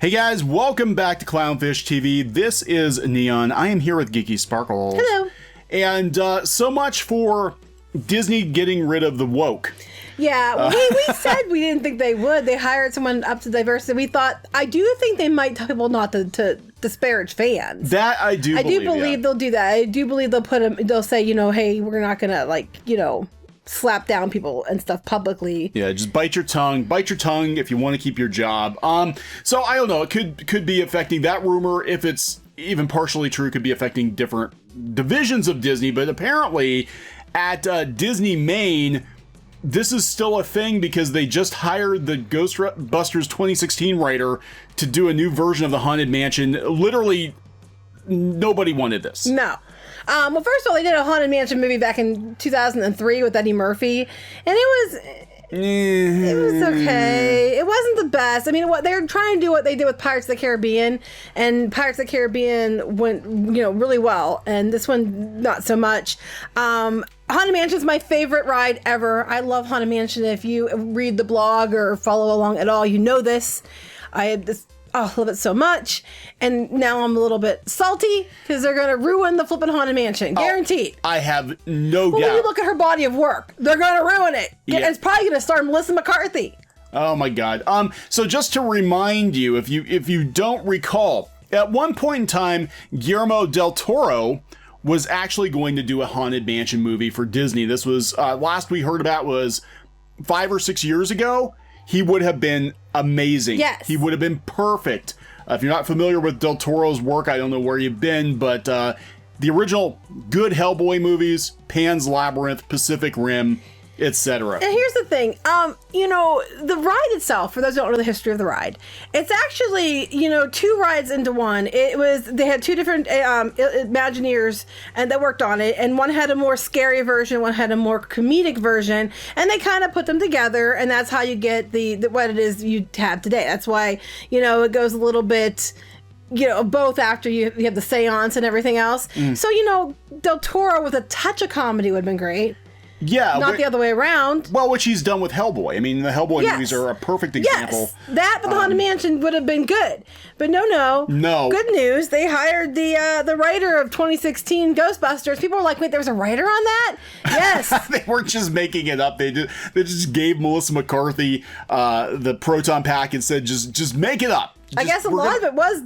Hey guys, welcome back to CLOWNFISH TV. This is Kneon. I am here with Geeky Sparkles. Hello. And so much for Disney getting rid of the woke. Yeah, well, we said we didn't think they would. They hired someone up to diversity. We thought, I do think they might tell people not to disparage fans. That I do believe they'll do that. I do believe they'll say, hey, we're not going to slap down people and stuff publicly. Yeah, just bite your tongue if you want to keep your job. So I don't know, it could be affecting that rumor. If it's even partially true, could be affecting different divisions of Disney, but apparently at Disney Maine, this is still a thing because they just hired the Ghostbusters 2016 writer to do a new version of the Haunted Mansion. Literally, nobody wanted this. No. Well, first of all, they did a Haunted Mansion movie back in 2003 with Eddie Murphy, and it was okay. It wasn't the best. I mean, they're trying to do what they did with Pirates of the Caribbean, and Pirates of the Caribbean went, really well, and this one not so much. Haunted Mansion is my favorite ride ever. I love Haunted Mansion. If you read the blog or follow along at all, you know this. I love it so much. And now I'm a little bit salty because they're going to ruin the flipping Haunted Mansion. Guaranteed. I have no doubt. When you look at her body of work, they're going to ruin it. Yeah. It's probably going to star Melissa McCarthy. Oh my God. So just to remind you, if you don't recall, at one point in time, Guillermo del Toro was actually going to do a Haunted Mansion movie for Disney. This was, last we heard about was 5 or 6 years ago. He would have been amazing. Yes. He would have been perfect. If you're not familiar with Del Toro's work, I don't know where you've been, but the original good Hellboy movies, Pan's Labyrinth, Pacific Rim, etc. And here's the thing, the ride itself, for those who don't know the history of the ride, it's actually, 2 rides into one. They had 2 different Imagineers and that worked on it, and one had a more scary version, one had a more comedic version, and they kind of put them together, and that's how you get the what it is you have today. That's why, it goes a little bit, both after you have the seance and everything else. So, Del Toro with a touch of comedy would have been great. Yeah. Not the other way around. Well, which he's done with Hellboy. I mean, the Hellboy movies are a perfect example. Yes, that but the Haunted Mansion would have been good. But no. Good news, they hired the writer of 2016 Ghostbusters. People were like, wait, there was a writer on that? Yes. They weren't just making it up. They just gave Melissa McCarthy the proton pack and said, just make it up. I guess a lot of it was,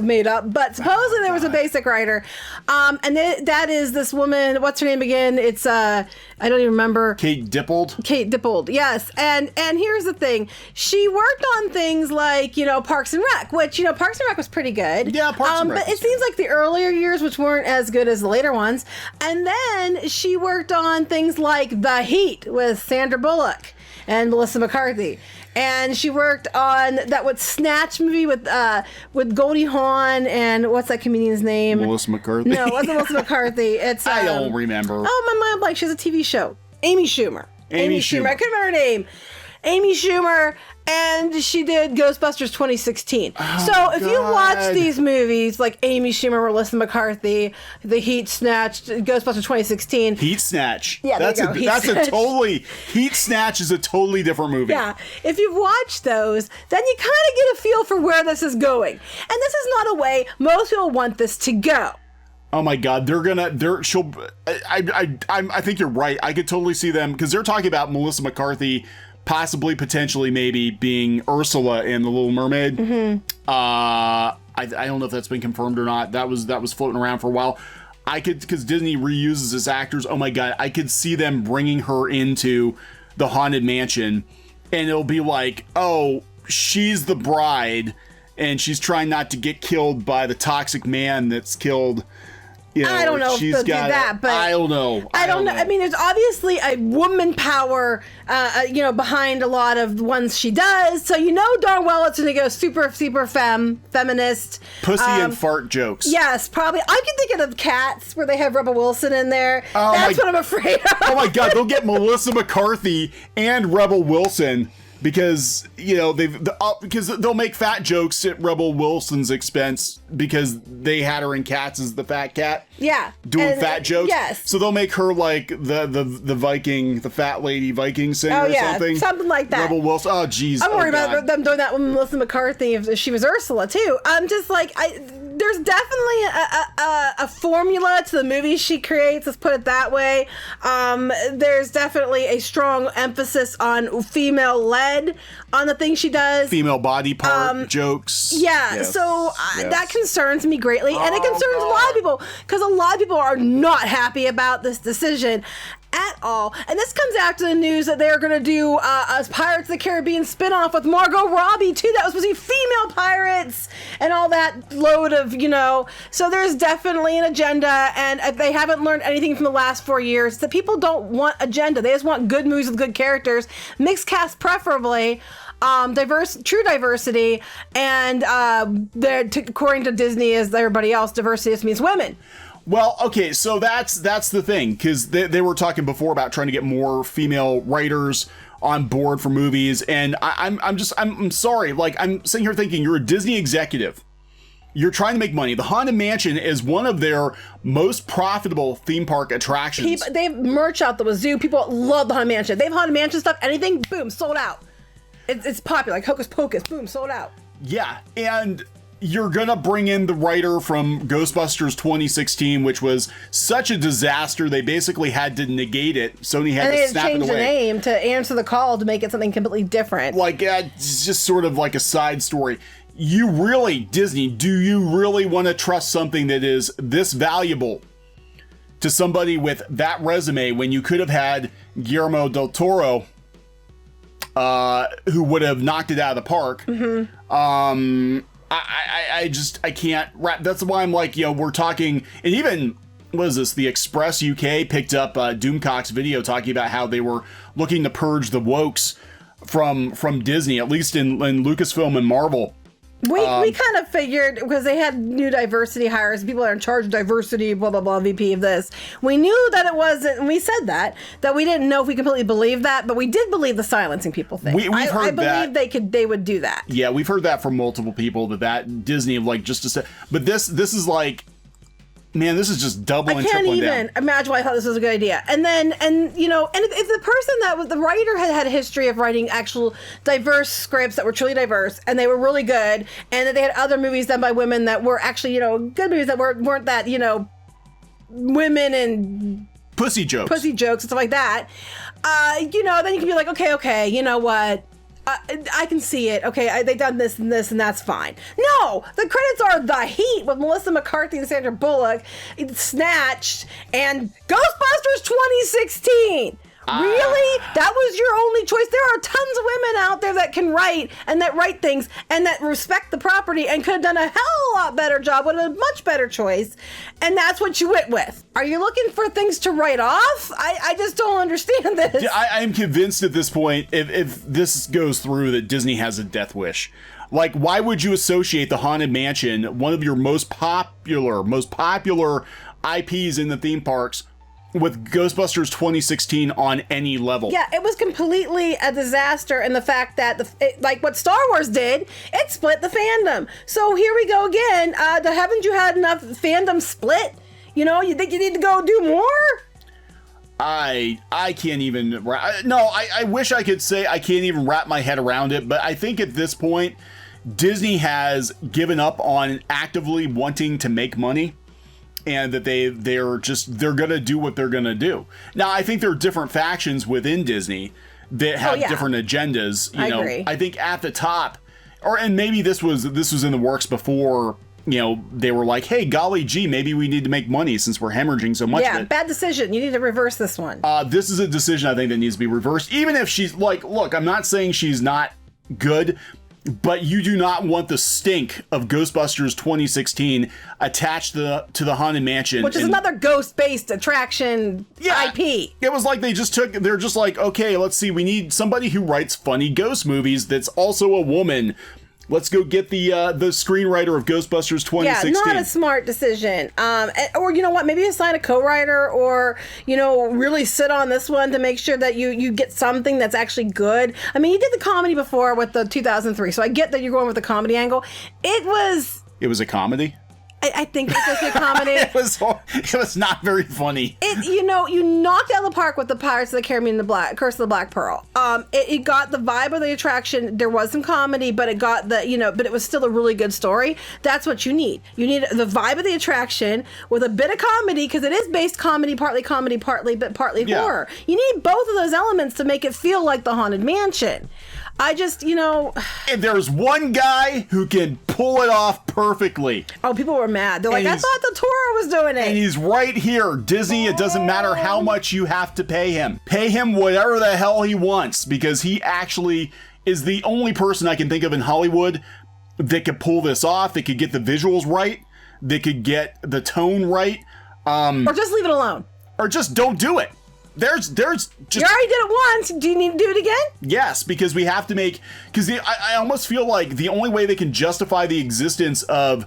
made up, but supposedly there was a basic writer. And that is this woman, what's her name again? It's, I don't even remember. Kate Dippold, yes. And here's the thing. She worked on things like, Parks and Rec, which, Parks and Rec was pretty good. Yeah, Parks and Rec. But it seems like the earlier years, which weren't as good as the later ones. And then she worked on things like The Heat with Sandra Bullock and Melissa McCarthy. And she worked on that Snatch movie with Goldie Hawn and what's that comedian's name? Melissa McCarthy. No, it wasn't Melissa McCarthy. It's I don't remember. Oh, my mind blank. She has a TV show. Amy Schumer. I couldn't remember her name. Amy Schumer, and she did Ghostbusters 2016. So if you watch these movies like Amy Schumer, Melissa McCarthy, The Heat, Snatch, Ghostbusters 2016. Heat Snatch. Yeah, Heat Snatch is a totally different movie. Yeah. If you've watched those, then you kind of get a feel for where this is going. And this is not a way most people want this to go. Oh my God, I think you're right. I could totally see them, because they're talking about Melissa McCarthy possibly, potentially, maybe being Ursula in The Little Mermaid. Mm-hmm. I don't know if that's been confirmed or not. That was floating around for a while. Because Disney reuses its actors. Oh my God, I could see them bringing her into the Haunted Mansion, and it'll be like, oh, she's the bride, and she's trying not to get killed by the toxic man that's killed. I don't know if they'll do that, but I don't know. I don't know. I mean, there's obviously a woman power, behind a lot of the ones she does. So darn well it's going to go super feminist. Pussy and fart jokes. Yes, probably. I can think of Cats, where they have Rebel Wilson in there. That's what I'm afraid of. Oh my God, they'll get Melissa McCarthy and Rebel Wilson because because they'll make fat jokes at Rebel Wilson's expense because they had her in Cats as the fat cat. Yeah, doing fat jokes. Yes, so they'll make her like the Viking, the fat lady Viking singer or something like that. Rebel Wilson. Oh, geez. I'm worried about them doing that with Melissa McCarthy if she was Ursula too. I'm just like there's definitely a formula to the movies she creates. Let's put it that way. There's definitely a strong emphasis on female-led on the things she does. Female body part jokes. Yeah, yes. So that concerns me greatly, and it concerns a lot of people because a lot of people are not happy about this decision at all. And this comes after the news that they're going to do a Pirates of the Caribbean spinoff with Margot Robbie too. That was supposed to be female pirates and all that load of, So there's definitely an agenda, and if they haven't learned anything from the last 4 years, the people don't want agenda. They just want good movies with good characters, mixed cast preferably, true diversity, and according to Disney, as everybody else, diversity just means women. Well, okay, so that's the thing, because they were talking before about trying to get more female writers on board for movies, and I'm sorry, like, I'm sitting here thinking, you're a Disney executive. You're trying to make money. The Haunted Mansion is one of their most profitable theme park attractions. They have merch out the wazoo. People love the Haunted Mansion. They have Haunted Mansion stuff, anything, boom, sold out. It's popular, like Hocus Pocus, boom, sold out. Yeah, and you're gonna bring in the writer from Ghostbusters 2016, which was such a disaster. They basically had to negate it. Sony had to snap it away. And they changed the name to answer the call to make it something completely different. Like, it's just sort of like a side story. You really, Disney, do you really want to trust something that is this valuable to somebody with that resume when you could have had Guillermo del Toro, who would have knocked it out of the park? Mm-hmm. I can't wrap. That's why I'm like, we're talking, and even, what is this? The Express UK picked up Doomcock's video talking about how they were looking to purge the wokes from Disney, at least in Lucasfilm and Marvel. We kind of figured, because they had new diversity hires, people are in charge of diversity, blah, blah, blah, VP of this. We knew that it wasn't, and we said that we didn't know if we completely believed that, but we did believe the silencing people thing. I believe they would do that. Yeah, we've heard that from multiple people, that Disney, like, just to say, but this is like, man, this is just doubling and tripling down. I can't even imagine why I thought this was a good idea. And then, if the person that was the writer had a history of writing actual diverse scripts that were truly diverse, and they were really good, and that they had other movies done by women that were actually, good movies that weren't that, women and pussy jokes and stuff like that, then you can be like, okay, you know what? I can see it. Okay, they've done this and this, and that's fine. No, the credits are The Heat with Melissa McCarthy and Sandra Bullock, Snatched, and Ghostbusters 2016. Really? That was your only choice? There are tons of women out there that can write and that write things and that respect the property and could have done a hell of a lot better job, would have been a much better choice. And that's what you went with. Are you looking for things to write off? I just don't understand this. Yeah, I am convinced at this point, if this goes through, that Disney has a death wish. Like, why would you associate the Haunted Mansion, one of your most popular IPs in the theme parks, with Ghostbusters 2016 on any level? Yeah, it was completely a disaster in the fact that, like what Star Wars did, it split the fandom. So here we go again. Haven't you had enough fandom split? You think you need to go do more? I can't even... I wish I could say I can't even wrap my head around it, but I think at this point, Disney has given up on actively wanting to make money. And that they're gonna do what they're gonna do. Now, I think there are different factions within Disney that have different agendas. I agree. I think at the top, and maybe this was in the works before. They were like, hey, golly gee, maybe we need to make money since we're hemorrhaging so much. Yeah, bad decision. You need to reverse this one. This is a decision I think that needs to be reversed. Even if she's like, look, I'm not saying she's not good, but you do not want the stink of Ghostbusters 2016 attached to the Haunted Mansion. Which is another ghost-based attraction IP. It was like they're just like, okay, let's see, we need somebody who writes funny ghost movies that's also a woman Let's go get the screenwriter of Ghostbusters 2016. Yeah, not a smart decision. Or you know what? Maybe assign a co-writer, or really sit on this one to make sure that you get something that's actually good. I mean, you did the comedy before with the 2003, so I get that you're going with the comedy angle. It was a comedy. I think it was a comedy. It was not very funny. You knocked out of the park with the Pirates of the Caribbean, Curse of the Black Pearl. It got the vibe of the attraction. There was some comedy, but it got but it was still a really good story. That's what you need. You need the vibe of the attraction with a bit of comedy, because it is based partly horror. You need both of those elements to make it feel like the Haunted Mansion. And there's one guy who can pull it off perfectly. Oh, people were mad. They're like, I thought the Toro was doing it. And he's right here. Disney, it doesn't matter how much you have to pay him. Pay him whatever the hell he wants, because he actually is the only person I can think of in Hollywood that could pull this off. That could get the visuals right. That could get the tone right. Or just leave it alone. Or just don't do it. There's just... You already did it once. Do you need to do it again? Yes, because we have to make... Because I almost feel like the only way they can justify the existence of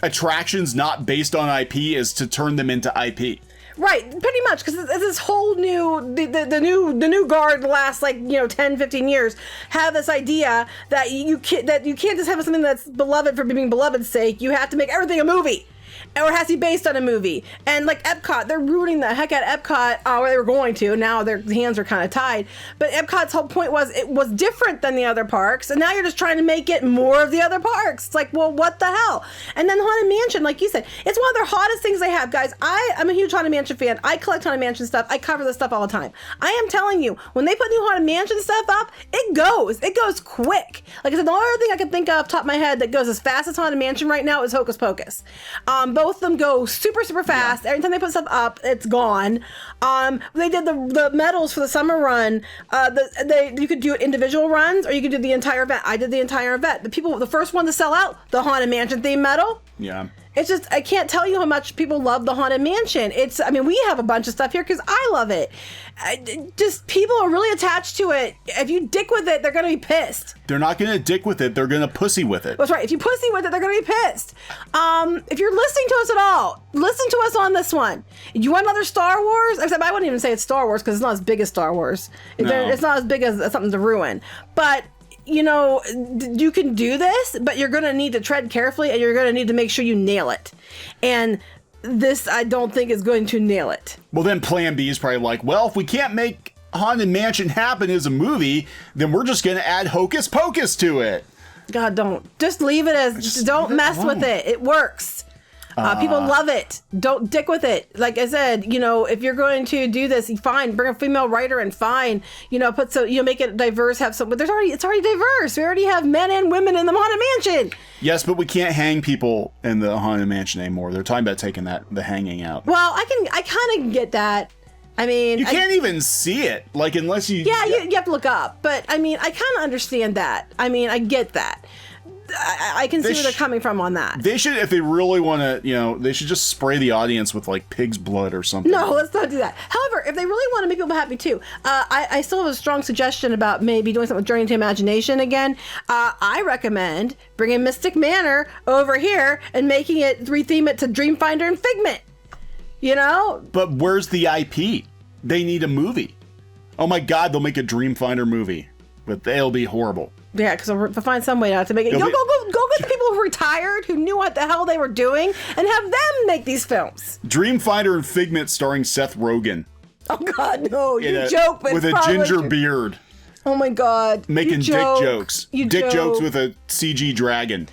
attractions not based on IP is to turn them into IP. Right, pretty much, because this whole new, the new guard, the last 10, 15 years, have this idea that you can't just have something that's beloved for being beloved's sake. You have to make everything a movie. Or it has to be based on a movie. And like Epcot, they're rooting the heck out of Epcot, where they were going to. Now their hands are kind of tied. But Epcot's whole point was it was different than the other parks. And now you're just trying to make it more of the other parks. It's like, well, what the hell? And then Haunted Mansion, like you said, it's one of their hottest things they have, guys. I'm a huge Haunted Mansion fan. I collect Haunted Mansion stuff. I cover this stuff all the time. I am telling you, when they put new Haunted Mansion stuff up, it goes quick. Like I said, the only other thing I can think of top of my head that goes as fast as Haunted Mansion right now is Hocus Pocus. Both of them go super, super fast. Yeah. Every time they put stuff up, it's gone. They did the medals for the summer run. You could do individual runs, or you could do the entire event. I did the entire event. The first one to sell out, the Haunted Mansion theme medal. Yeah. It's just, I can't tell you how much people love the Haunted Mansion. We have a bunch of stuff here because I love it. Just people are really attached to it. If you dick with it, they're going to be pissed. They're not going to dick with it. They're going to pussy with it. That's right. If you pussy with it, they're going to be pissed. If you're listening to us at all, listen to us on this one. You want another Star Wars? Except I wouldn't even say it's Star Wars because it's not as big as Star Wars. No. It's not as big as something to ruin. But you can do this, but you're going to need to tread carefully, and you're going to need to make sure you nail it. And this, I don't think, is going to nail it. Well, then Plan B is probably like, well, if we can't make Haunted Mansion happen as a movie, then we're just going to add Hocus Pocus to it. God, don't. Just leave it as, don't mess with it. It works. People love it. Don't dick with it. Like I said, if you're going to do this, fine, bring a female writer and fine, make it diverse, have some, but it's already diverse. We already have men and women in the Haunted Mansion. Yes, but we can't hang people in the Haunted Mansion anymore. They're talking about taking the hanging out. Well, I kind of get that. I mean, you can't even see it, unless you... Yeah, you have to look up. But, I mean, I kind of understand that. I mean, I get that. I can see where they're coming from on that. They should, if they really want to, they should just spray the audience with, pig's blood or something. No, let's not do that. However, if they really want to make people happy, too, I still have a strong suggestion about maybe doing something with Journey to Imagination again. I recommend bringing Mystic Manor over here and retheme it to Dreamfinder and Figment. But where's the IP? They need a movie. Oh my God, they'll make a Dreamfinder movie, but they'll be horrible. Yeah, because they'll find some way not to make it. Go get the people who retired, who knew what the hell they were doing, and have them make these films. Dreamfinder and Figment starring Seth Rogen. Oh God, no! You joke, but with a ginger beard. Oh my God! Making dick jokes. Dick jokes with a CG dragon.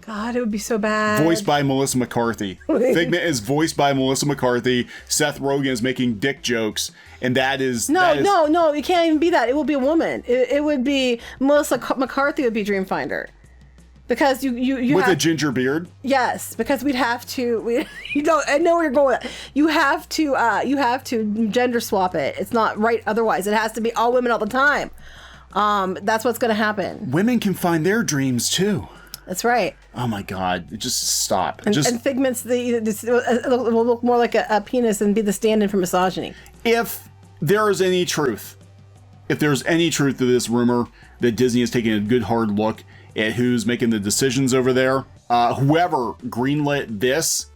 God, it would be so bad. Voiced by Melissa McCarthy. Figment is voiced by Melissa McCarthy. Seth Rogen is making dick jokes, and that is... No, it can't even be that. It will be a woman. It would be... Melissa McCarthy would be Dreamfinder. Because you with a ginger beard? Yes, because we'd have to... I know where you're going with that. You have to gender swap it. It's not right otherwise. It has to be all women all the time. That's what's going to happen. Women can find their dreams, too. That's right. Oh my God! Just stop. And Figment's will look more like a penis and be the stand-in for misogyny. If there is any truth to this rumor, that Disney is taking a good hard look at who's making the decisions over there. Whoever greenlit this,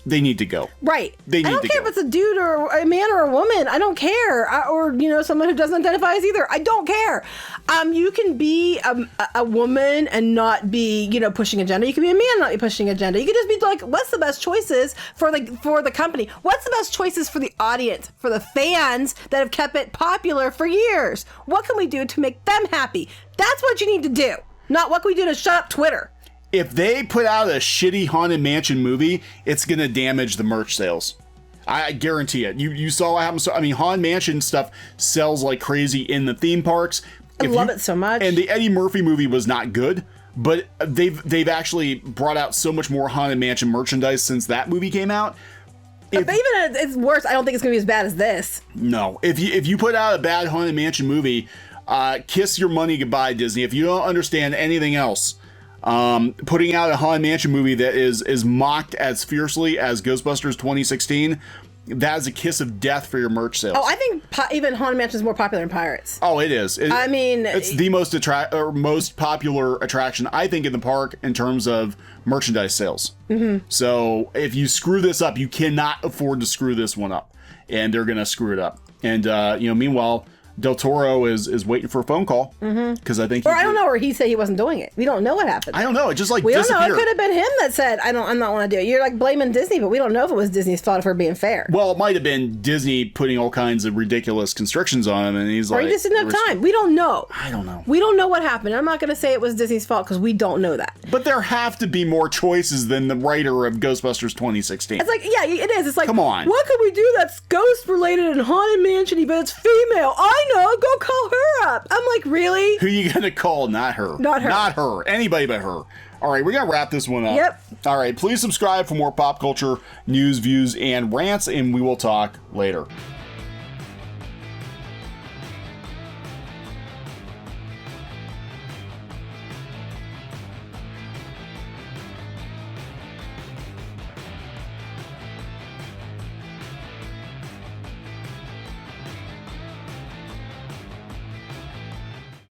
they need to go. Right. They need to go. I don't care if it's a dude or a man or a woman. I don't care. Or, someone who doesn't identify as either. I don't care. You can be a woman and not be, pushing agenda. You can be a man and not be pushing agenda. You can just be like, what's the best choices for the company? What's the best choices for the audience, for the fans that have kept it popular for years? What can we do to make them happy? That's what you need to do. Not what can we do to shut up Twitter. If they put out a shitty Haunted Mansion movie, it's going to damage the merch sales. I guarantee it. You saw what happened. So, Haunted Mansion stuff sells like crazy in the theme parks. I love it so much. And the Eddie Murphy movie was not good, but they've actually brought out so much more Haunted Mansion merchandise since that movie came out. But even if it's worse, I don't think it's going to be as bad as this. No. If you put out a bad Haunted Mansion movie, kiss your money goodbye, Disney. If you don't understand anything else, putting out a Haunted Mansion movie that is mocked as fiercely as Ghostbusters 2016, that is a kiss of death for your merch sales. Oh, I think even Haunted Mansion is more popular than Pirates. Oh, it is. It's the most popular attraction, I think, in the park in terms of merchandise sales. Mm-hmm. So if you screw this up, you cannot afford to screw this one up, and they're gonna screw it up. And meanwhile, Del Toro is waiting for a phone call because I think. Or I don't know, or he said he wasn't doing it. We don't know what happened. I don't know. It just we disappeared. don't know. It could have been him that said, I'm not want to do it. You're like blaming Disney, but we don't know if it was Disney's fault for being fair. Well, it might have been Disney putting all kinds of ridiculous constrictions on him, and he's or like, he just didn't have time. We don't know. I don't know. We don't know what happened. I'm not going to say it was Disney's fault because we don't know that. But there have to be more choices than the writer of Ghostbusters 2016. It's like, yeah, it is. It's like, come on. What could we do that's ghost related and Haunted Mansion, but it's female? I know. Go call her up. I'm like, really? Who you gonna call? Not her. Not her. Not her. Anybody but her. All right, we're gonna wrap this one up. Yep. All right, please subscribe for more pop culture news, views, and rants, and we will talk later.